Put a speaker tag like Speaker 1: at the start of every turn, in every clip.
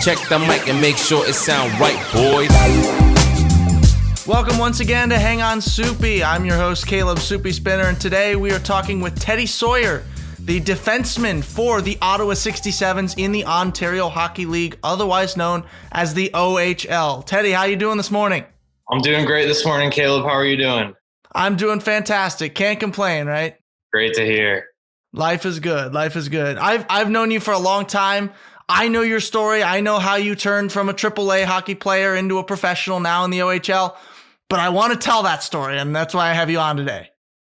Speaker 1: Check the mic and make sure it sound right, boys.
Speaker 2: Welcome once again to Hang On Supi. I'm your host, Caleb Supi Spinner, and today we are talking with Teddy Sawyer, the defenseman for the Ottawa 67s in the Ontario Hockey League, otherwise known as the OHL. Teddy, how you doing this morning?
Speaker 3: I'm doing great this morning, Caleb. How are you doing?
Speaker 2: I'm doing fantastic. Can't complain, right?
Speaker 3: Great to hear.
Speaker 2: Life is good. Life is good. I've known you for a long time. I know your story. I know how you turned from a AAA hockey player into a professional now in the OHL, but I want to tell that story, and that's why I have you on today.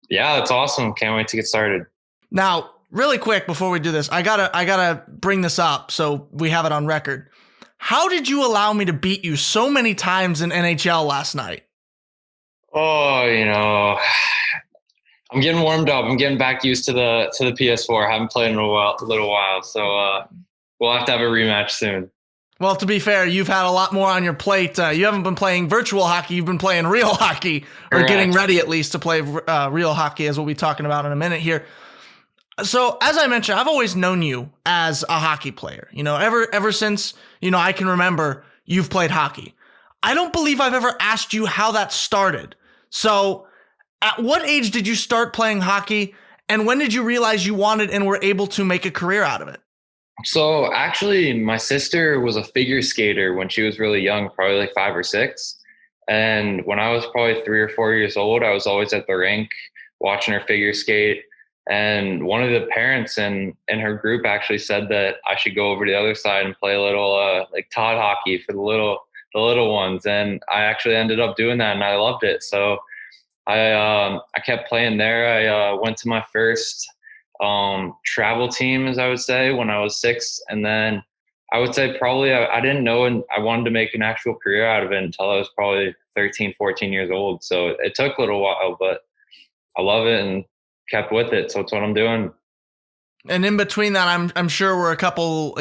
Speaker 3: Yeah, that's awesome. Can't wait to get started.
Speaker 2: Now, really quick before we do this, I gotta bring this up so we have it on record. How did you allow me to beat you so many times in NHL last night?
Speaker 3: Oh, I'm getting warmed up. I'm getting back used to the PS4. I haven't played in a little while, so we'll have to have a rematch soon.
Speaker 2: Well, to be fair, you've had a lot more on your plate. You haven't been playing virtual hockey. You've been playing real hockey, or
Speaker 3: Correct.
Speaker 2: getting ready at least to play real hockey, as we'll be talking about in a minute here. So, as I mentioned, I've always known you as a hockey player. Ever since, I can remember, you've played hockey. I don't believe I've ever asked you how that started. So, at what age did you start playing hockey, and when did you realize you wanted and were able to make a career out of it?
Speaker 3: So actually, my sister was a figure skater when she was really young, probably like 5 or 6. And when I was probably 3 or 4 years old, I was always at the rink watching her figure skate. And one of the parents in her group actually said that I should go over to the other side and play a little like Todd hockey for the little ones. And I actually ended up doing that, and I loved it. So I kept playing there. I went to my first travel team, as I would say, when I was 6. And then I would say probably I didn't know, and I wanted to make an actual career out of it until I was probably 13, 14 years old. So it took a little while, but I love it and kept with it. So it's what I'm doing.
Speaker 2: And in between that, I'm sure were a couple,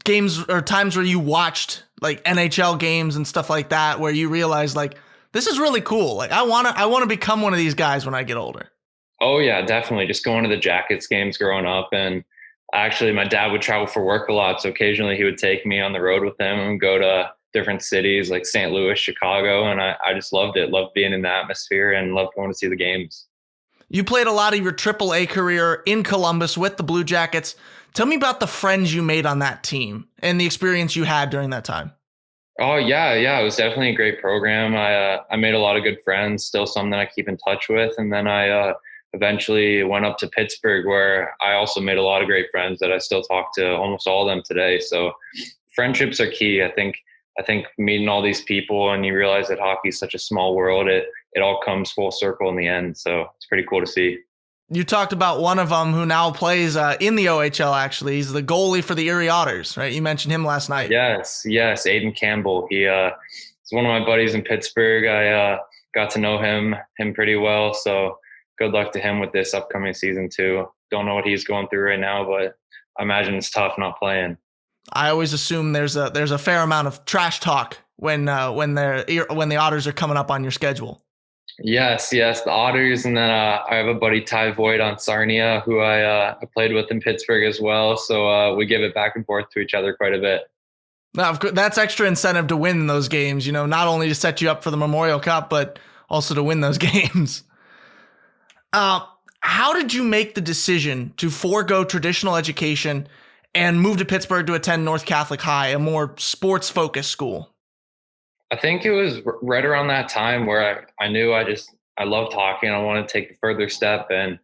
Speaker 2: games or times where you watched like NHL games and stuff like that, where you realized like, this is really cool. Like I want to become one of these guys when I get older.
Speaker 3: Oh yeah, definitely. Just going to the Jackets games growing up. And actually my dad would travel for work a lot. So occasionally he would take me on the road with him and go to different cities like St. Louis, Chicago. And I just loved it. Loved being in the atmosphere and loved going to see the games.
Speaker 2: You played a lot of your AAA career in Columbus with the Blue Jackets. Tell me about the friends you made on that team and the experience you had during that time.
Speaker 3: Oh yeah. It was definitely a great program. I made a lot of good friends, still some that I keep in touch with. And then I eventually went up to Pittsburgh, where I also made a lot of great friends that I still talk to almost all of them today. So friendships are key. I think meeting all these people, and you realize that hockey is such a small world, it all comes full circle in the end. So it's pretty cool to see.
Speaker 2: You talked about one of them who now plays in the OHL, actually. He's the goalie for the Erie Otters, right? You mentioned him last night.
Speaker 3: Yes. Aiden Campbell. He is one of my buddies in Pittsburgh. I got to know him pretty well. So good luck to him with this upcoming season too. Don't know what he's going through right now, but I imagine it's tough not playing. I
Speaker 2: always assume there's a fair amount of trash talk when the Otters are coming up on your schedule. Yes, the Otters, and then I have a buddy, Ty Voigt, on Sarnia, who I played with in Pittsburgh as well. So we give it back and forth to each other quite a bit. Now, of course, that's extra incentive to win those games. Not only to set you up for the Memorial Cup, but also to win those games. How did you make the decision to forego traditional education and move to Pittsburgh to attend North Catholic High, a more sports-focused school? I think it was right around that time where I knew I loved hockey and I wanted to take the further step. And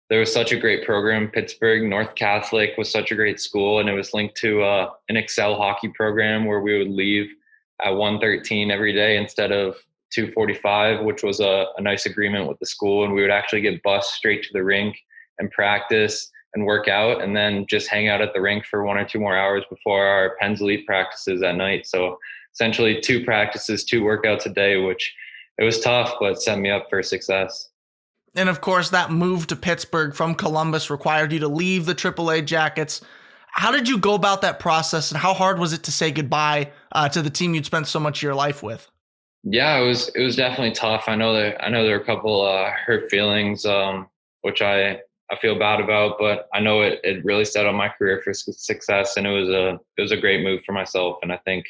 Speaker 2: there was such a great program in Pittsburgh. North Catholic was such a great school, and it was linked to an Excel hockey program where we would leave at 1:13 every day instead of 2:45, which was a nice agreement with the school. And we would actually get bused straight to the rink and practice and work out, and then just hang out at the rink for 1 or 2 more hours before our Pens Elite practices at night. So essentially 2 practices, 2 workouts a day, which it was tough, but set me up for success. And of course, that move to Pittsburgh from Columbus required you to leave the AAA Jackets. How did you go about that process, and how hard was it to say goodbye to the team you'd spent so much of your life with? Yeah, it was definitely tough. I know there were a couple hurt feelings, which I
Speaker 3: I feel bad about, but I know it really set up my career for success, and it was a great move for myself. And I think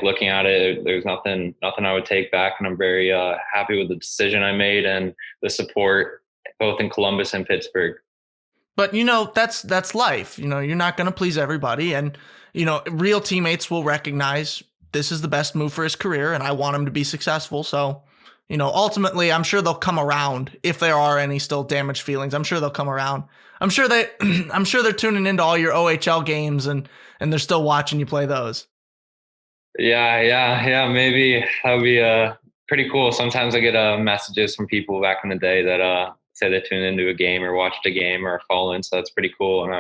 Speaker 3: looking at it, there's nothing I would take back, and I'm very happy with the decision I made and the support both in Columbus and Pittsburgh.
Speaker 2: But that's life. You're not going to please everybody, and real teammates will recognize this is the best move for his career, and I want him to be successful. So, ultimately, I'm sure they'll come around if there are any still damaged feelings. I'm sure they'll come around. I'm sure they're tuning into all your OHL games and they're still watching you play those.
Speaker 3: Yeah. Maybe that'll be pretty cool. Sometimes I get messages from people back in the day that say they tuned into a game or watched a game or following. So that's pretty cool, and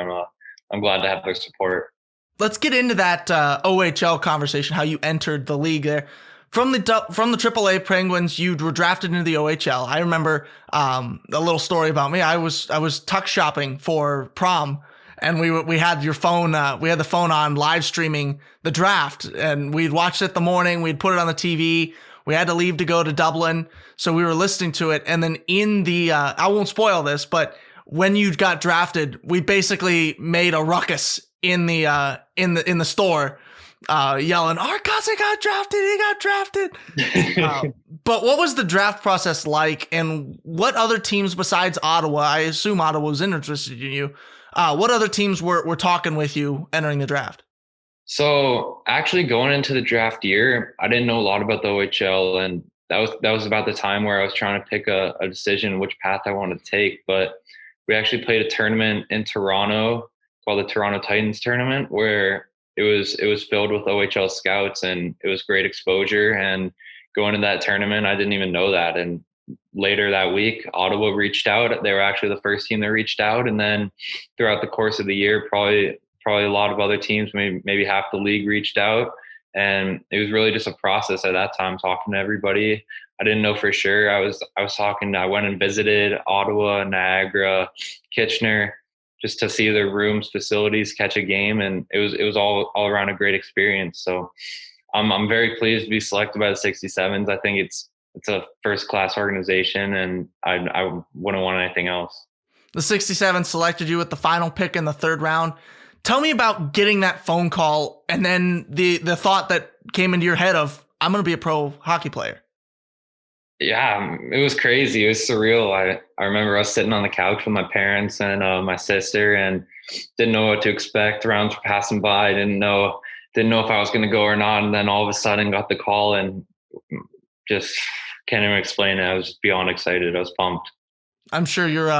Speaker 3: I'm glad to have their support. Let's get into that
Speaker 2: OHL conversation. How you entered the league there from the AAA Penguins. You were drafted into the OHL. I remember a little story about me. I was tuck shopping for prom. And we had your phone. We had the phone on live streaming the draft, and we'd watched it the morning. We'd put it on the TV. We had to leave to go to Dublin, so we were listening to it. And then in the, I won't spoil this, but when you got drafted, we basically made a ruckus in the store, yelling, "Our cousin got drafted! He got drafted!" But what was the draft process like, and what other teams besides Ottawa? I assume Ottawa was interested in you. What other teams were talking with you entering the draft?
Speaker 3: So actually going into the draft year, I didn't know a lot about the OHL, and that was about the time where I was trying to pick a decision which path I wanted to take. But we actually played a tournament in Toronto called the Toronto Titans tournament, where it was filled with OHL scouts, and it was great exposure. And going to that tournament, I didn't even know that. And later that week, Ottawa reached out. They were actually the first team that reached out. And then throughout the course of the year, probably a lot of other teams, maybe half the league reached out. And it was really just a process at that time, talking to everybody. I didn't know for sure. I was talking, I went and visited Ottawa, Niagara, Kitchener, just to see their rooms, facilities, catch a game. And it was all around a great experience. So I'm very pleased to be selected by the 67s. I think it's a first-class organization, and I wouldn't want anything else.
Speaker 2: The 67 selected you with the final pick in the third round. Tell me about getting that phone call and then the thought that came into your head of, I'm going to be a pro hockey player.
Speaker 3: Yeah, it was crazy. It was surreal. I remember us sitting on the couch with my parents and my sister, and didn't know what to expect. Rounds were passing by. Didn't know if I was going to go or not. And then all of a sudden got the call, and just can't even explain it. I was just beyond excited. I was pumped.
Speaker 2: I'm sure your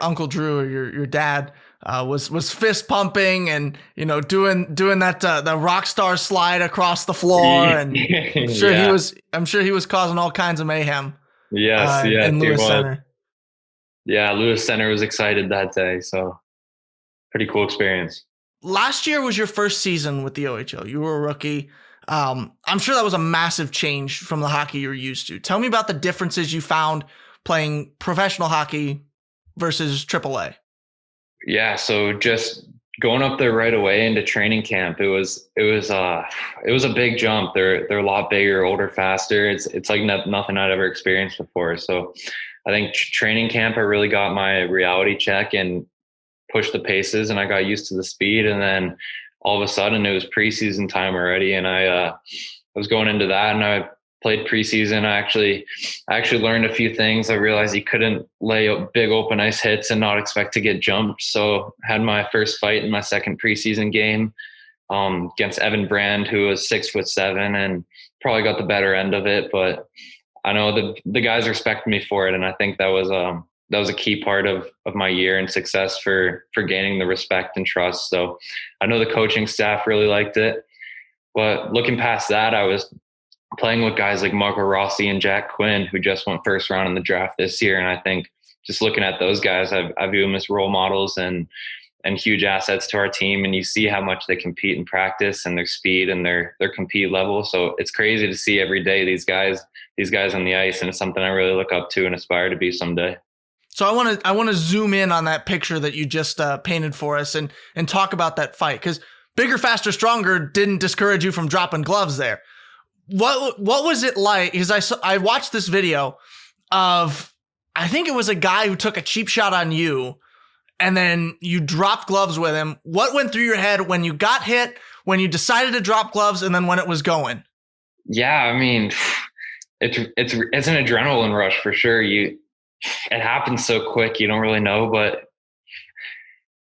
Speaker 2: Uncle Drew or your dad was fist pumping and doing that the rock star slide across the floor, and I'm sure he was causing all kinds of mayhem.
Speaker 3: Yes,
Speaker 2: in Lewis Center.
Speaker 3: Yeah, Lewis Center was excited that day, so pretty cool experience.
Speaker 2: Last year was your first season with the OHL. You were a rookie. I'm sure that was a massive change from the hockey you're used to. Tell me about the differences you found playing professional hockey versus AAA.
Speaker 3: Yeah, so just going up there right away into training camp, it was a big jump. They're a lot bigger, older, faster. It's like nothing I'd ever experienced before. So I think training camp, I really got my reality check and pushed the paces, and I got used to the speed. And then all of a sudden it was preseason time already, and I was going into that, and I played preseason. I actually learned a few things. I realized you couldn't lay big open ice hits and not expect to get jumped. So I had my first fight in my second preseason game against Evan Brand, who was 6'7", and probably got the better end of it. But I know the guys respect me for it, and I think that was a key part of my year and success for gaining the respect and trust. So I know the coaching staff really liked it. But looking past that, I was playing with guys like Marco Rossi and Jack Quinn, who just went first round in the draft this year. And I think just looking at those guys, I view them as role models and huge assets to our team. And you see how much they compete in practice and their speed and their compete level. So it's crazy to see every day these guys on the ice. And it's something I really look up to and aspire to be someday.
Speaker 2: So I want to zoom in on that picture that you just painted for us and talk about that fight, because bigger, faster, stronger didn't discourage you from dropping gloves there. What was it like? Because I watched this video of, I think it was a guy who took a cheap shot on you, and then you dropped gloves with him. What went through your head when you got hit, when you decided to drop gloves, and then when it was going?
Speaker 3: Yeah, I mean, it's an adrenaline rush for sure. It happens so quick, you don't really know, but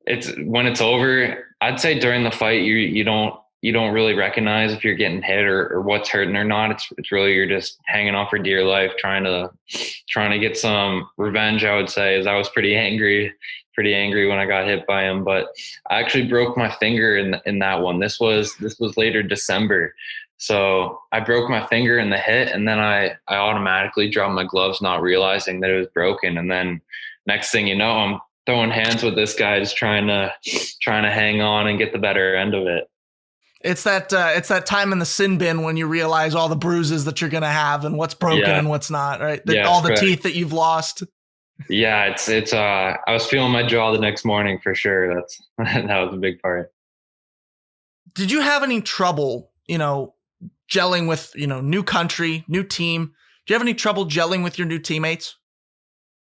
Speaker 3: it's when it's over. I'd say during the fight, you don't really recognize if you're getting hit or what's hurting or not. It's really you're just hanging on for dear life, trying to get some revenge. I would say, as I was pretty angry when I got hit by him. But I actually broke my finger in that one. This was later December. So I broke my finger in the hit, and then I automatically dropped my gloves, not realizing that it was broken. And then next thing you know, I'm throwing hands with this guy, just trying to hang on and get the better end of it.
Speaker 2: It's that time in the sin bin when you realize all the bruises that you're gonna have and what's broken and what's not, right? All the teeth that you've lost.
Speaker 3: Yeah, it's I was feeling my jaw the next morning for sure. That was a big part.
Speaker 2: Did you have any trouble, gelling with, new country, new team? Do you have any trouble gelling with your new teammates?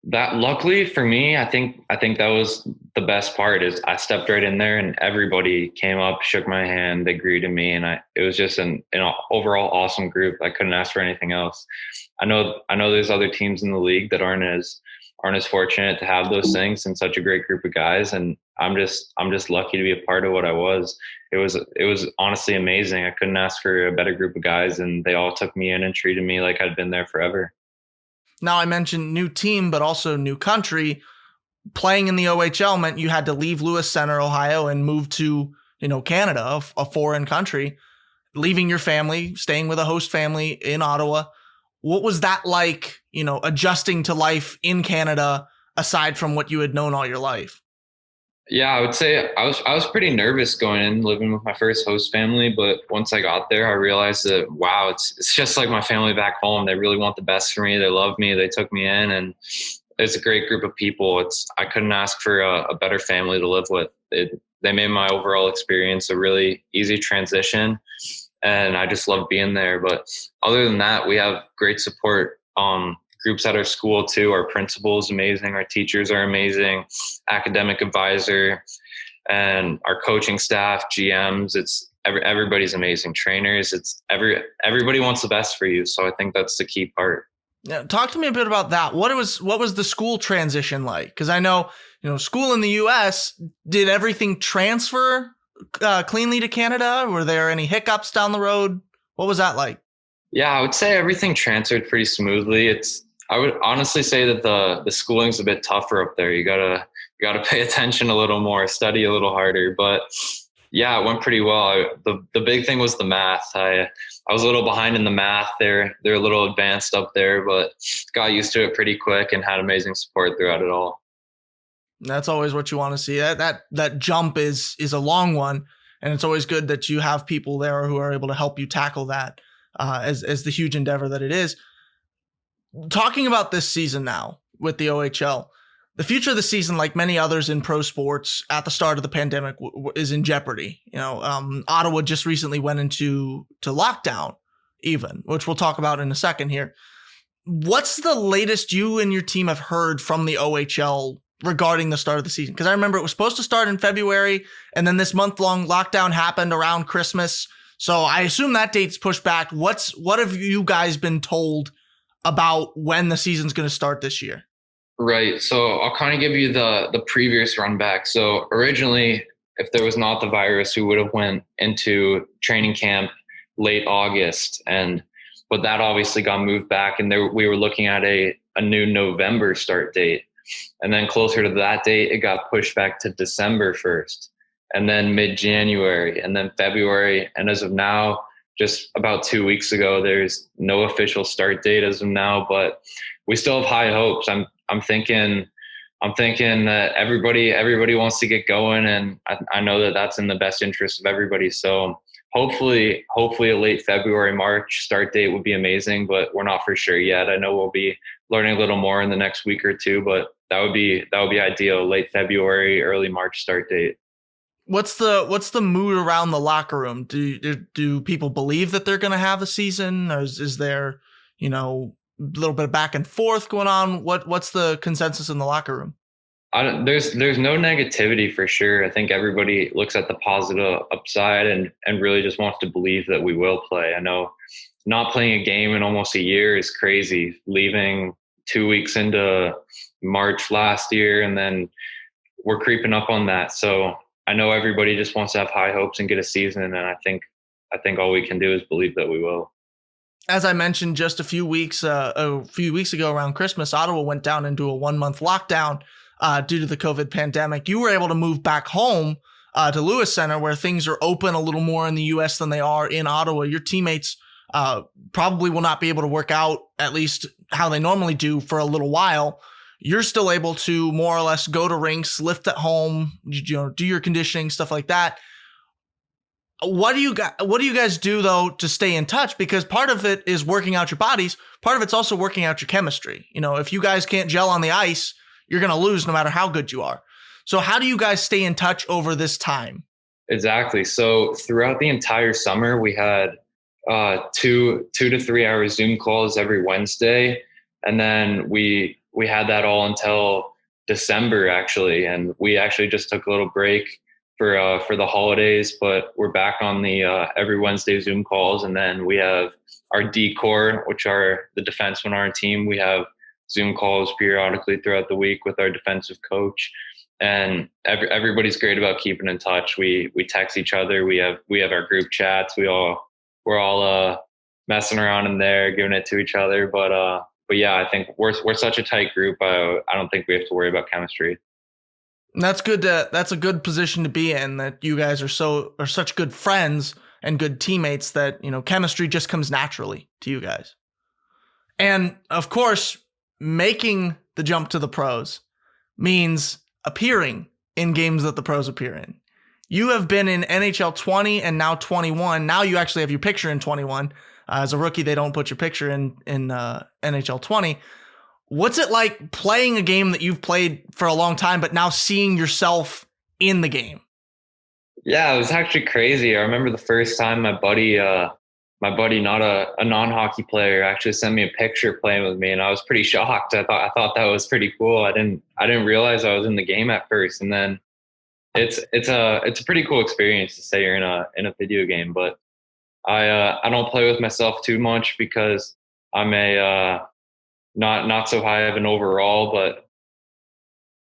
Speaker 3: That luckily for me, I think that was the best part. Is I stepped right in there and everybody came up, shook my hand, they greeted me, and it was just an overall awesome group. I couldn't ask for anything else. I know there's other teams in the league that aren't as fortunate to have those things and such a great group of guys, and I'm just lucky to be a part of what I was. It was honestly amazing. I couldn't ask for a better group of guys, and they all took me in and treated me like I'd been there forever.
Speaker 2: Now, I mentioned new team, but also new country. Playing in the OHL meant you had to leave Lewis Center, Ohio, and move to, Canada, a foreign country, leaving your family, staying with a host family in Ottawa. What was that like, adjusting to life in Canada, aside from what you had known all your life?
Speaker 3: Yeah, I would say I was pretty nervous going in, living with my first host family. But once I got there, I realized that, wow, it's just like my family back home. They really want the best for me. They love me. They took me in, and it's a great group of people. I couldn't ask for a better family to live with. They made my overall experience a really easy transition, and I just love being there. But other than that, we have great support. Groups at our school too. Our principal is amazing. Our teachers are amazing. Academic advisor and our coaching staff, GMs. Everybody's amazing. Trainers. Everybody wants the best for you. So I think that's the key part.
Speaker 2: Yeah, talk to me a bit about that. What was the school transition like? Because I know, school in the U.S. Did everything transfer cleanly to Canada? Were there any hiccups down the road? What was that like?
Speaker 3: Yeah, I would say everything transferred pretty smoothly. I would honestly say that the schooling's a bit tougher up there. You gotta pay attention a little more, study a little harder. But yeah, it went pretty well. The big thing was the math. I was a little behind in the math. They're a little advanced up there, but got used to it pretty quick and had amazing support throughout it all.
Speaker 2: That's always what you want to see. That jump is a long one, and it's always good that you have people there who are able to help you tackle that as the huge endeavor that it is. Talking about this season now with the OHL, the future of the season, like many others in pro sports at the start of the pandemic, is in jeopardy. Ottawa just recently went into lockdown, even, which we'll talk about in a second here. What's the latest you and your team have heard from the OHL regarding the start of the season? Because I remember it was supposed to start in February, and then this month-long lockdown happened around Christmas. So I assume that date's pushed back. What have you guys been told about when the season's going to start this year?
Speaker 3: Right. So I'll kind of give you the previous run back. So originally, if there was not the virus, we would have went into training camp late August, but that obviously got moved back, and we were looking at a new November start date. And then closer to that date, it got pushed back to December 1st, and then mid-January, and then February. And as of now, just about 2 weeks ago, there's no official start date as of now, but we still have high hopes. I'm thinking that everybody wants to get going, and I know that that's in the best interest of everybody. So hopefully a late February, March start date would be amazing, but we're not for sure yet. I know we'll be learning a little more in the next week or two, but that would be ideal. Late February, early March start date.
Speaker 2: What's the mood around the locker room? Do people believe that they're going to have a season, or is there, a little bit of back and forth going on? What's the consensus in the locker room?
Speaker 3: There's no negativity for sure. I think everybody looks at the positive upside and really just wants to believe that we will play. I know not playing a game in almost a year is crazy. Leaving 2 weeks into March last year, and then we're creeping up on that. So I know everybody just wants to have high hopes and get a season, and I think all we can do is believe that we will.
Speaker 2: As I mentioned just a few weeks ago around Christmas, Ottawa went down into a 1-month lockdown due to the COVID pandemic. You were able to move back home to Lewis Center, where things are open a little more in the U.S. than they are in Ottawa. Your teammates probably will not be able to work out, at least how they normally do, for a little while. You're still able to more or less go to rinks, lift at home, do your conditioning, stuff like that. What do you guys do though to stay in touch? Because part of it is working out your bodies. Part of it's also working out your chemistry. If you guys can't gel on the ice, you're going to lose no matter how good you are. So how do you guys stay in touch over this time?
Speaker 3: Exactly. So throughout the entire summer, we had 2 to 3 hour Zoom calls every Wednesday. And then we had that all until December, actually. And we actually just took a little break for the holidays, but we're back on the every Wednesday Zoom calls. And then we have our D core, which are the defensemen on our team. We have Zoom calls periodically throughout the week with our defensive coach. And everybody's great about keeping in touch. We text each other. We have our group chats. We're all messing around in there, giving it to each other. But yeah, I think we're such a tight group. I don't think we have to worry about chemistry.
Speaker 2: That's good. That's a good position to be in, that you guys are such good friends and good teammates that, chemistry just comes naturally to you guys. And of course, making the jump to the pros means appearing in games that the pros appear in. You have been in NHL 20 and now 21. Now you actually have your picture in 21. As a rookie, they don't put your picture in NHL 20. What's it like playing a game that you've played for a long time, but now seeing yourself in the game?
Speaker 3: Yeah, it was actually crazy. I remember the first time my buddy, not a non-hockey player, actually sent me a picture playing with me, and I was pretty shocked. I thought that was pretty cool. I didn't realize I was in the game at first, and then it's a pretty cool experience to say you're in a video game. But I don't play with myself too much because I'm a not so high of an overall, but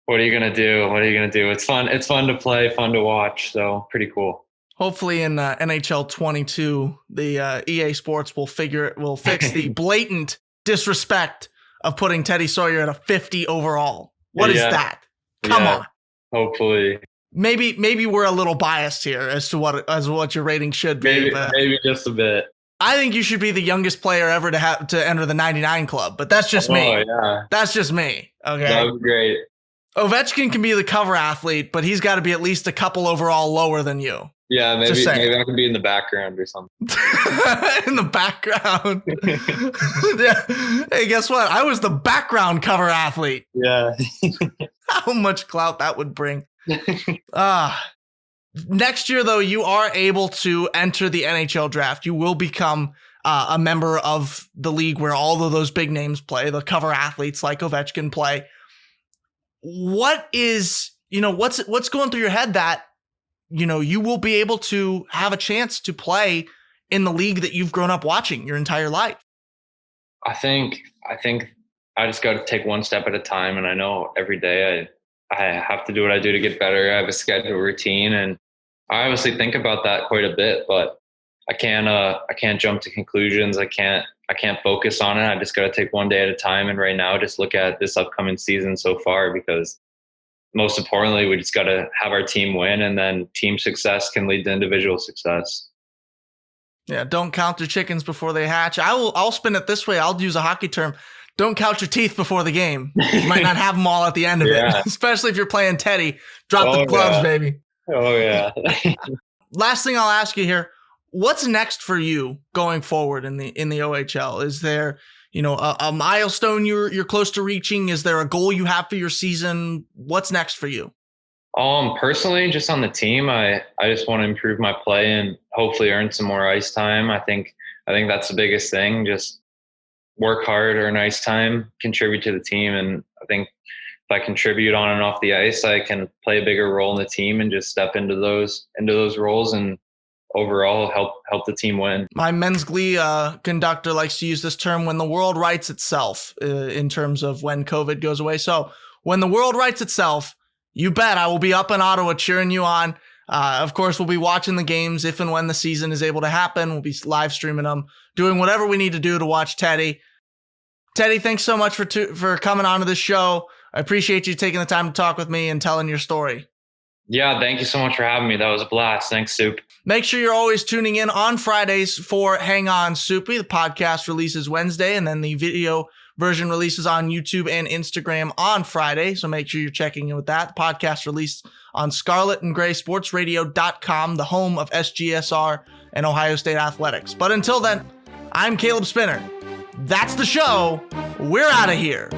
Speaker 3: what are you going to do? It's fun. It's fun to play, fun to watch. So pretty cool.
Speaker 2: Hopefully in NHL 22, the EA Sports will fix the blatant disrespect of putting Teddy Sawyer at a 50 overall. What is that? Come on.
Speaker 3: Hopefully.
Speaker 2: Maybe we're a little biased here as to what your rating should be.
Speaker 3: Maybe just a bit.
Speaker 2: I think you should be the youngest player ever to enter the 99 club, but that's just me.
Speaker 3: Oh, yeah.
Speaker 2: That's just me. Okay.
Speaker 3: That was great.
Speaker 2: Ovechkin can be the cover athlete, but he's got to be at least a couple overall lower than you.
Speaker 3: Yeah, maybe I can be in the background or something.
Speaker 2: In the background. Yeah. Hey, guess what? I was the background cover athlete.
Speaker 3: Yeah.
Speaker 2: How much clout that would bring. Next year, though, you are able to enter the NHL draft. You will become a member of the league where all of those big names play, the cover athletes like Ovechkin play. What is, what's going through your head that, you will be able to have a chance to play in the league that you've grown up watching your entire life?
Speaker 3: I think I just got to take one step at a time. And I know every day I have to do what I do to get better. I have a schedule routine, and I obviously think about that quite a bit, but I can't jump to conclusions. I can't focus on it. I just got to take one day at a time. And right now, just look at this upcoming season so far, because most importantly, we just got to have our team win, and then team success can lead to individual success.
Speaker 2: Yeah. Don't count your chickens before they hatch. I'll spin it this way. I'll use a hockey term. Don't count your teeth before the game. You might not have them all at the end of it, especially if you're playing Teddy. Drop the gloves, baby.
Speaker 3: Oh, yeah.
Speaker 2: Last thing I'll ask you here, what's next for you going forward in the OHL? Is there, a milestone you're close to reaching? Is there a goal you have for your season? What's next for you?
Speaker 3: Personally, just on the team, I just want to improve my play and hopefully earn some more ice time. I think that's the biggest thing. Just work hard, earn ice time, contribute to the team. And I think I contribute on and off the ice, I can play a bigger role in the team and just step into those roles and overall help the team win.
Speaker 2: My men's glee conductor likes to use this term, when the world rights itself, in terms of when COVID goes away. So when the world rights itself, you bet I will be up in Ottawa cheering you on. Of course, we'll be watching the games if and when the season is able to happen. We'll be live streaming them, doing whatever we need to do to watch Teddy. Teddy, thanks so much for coming on to this show. I appreciate you taking the time to talk with me and telling your story.
Speaker 3: Yeah, thank you so much for having me. That was a blast. Thanks, Sup.
Speaker 2: Make sure you're always tuning in on Fridays for Hang On Supi. The podcast releases Wednesday, and then the video version releases on YouTube and Instagram on Friday. So make sure you're checking in with that. The podcast released on ScarletandGraySportsRadio.com, the home of SGSR and Ohio State Athletics. But until then, I'm Caleb Spinner. That's the show. We're out of here.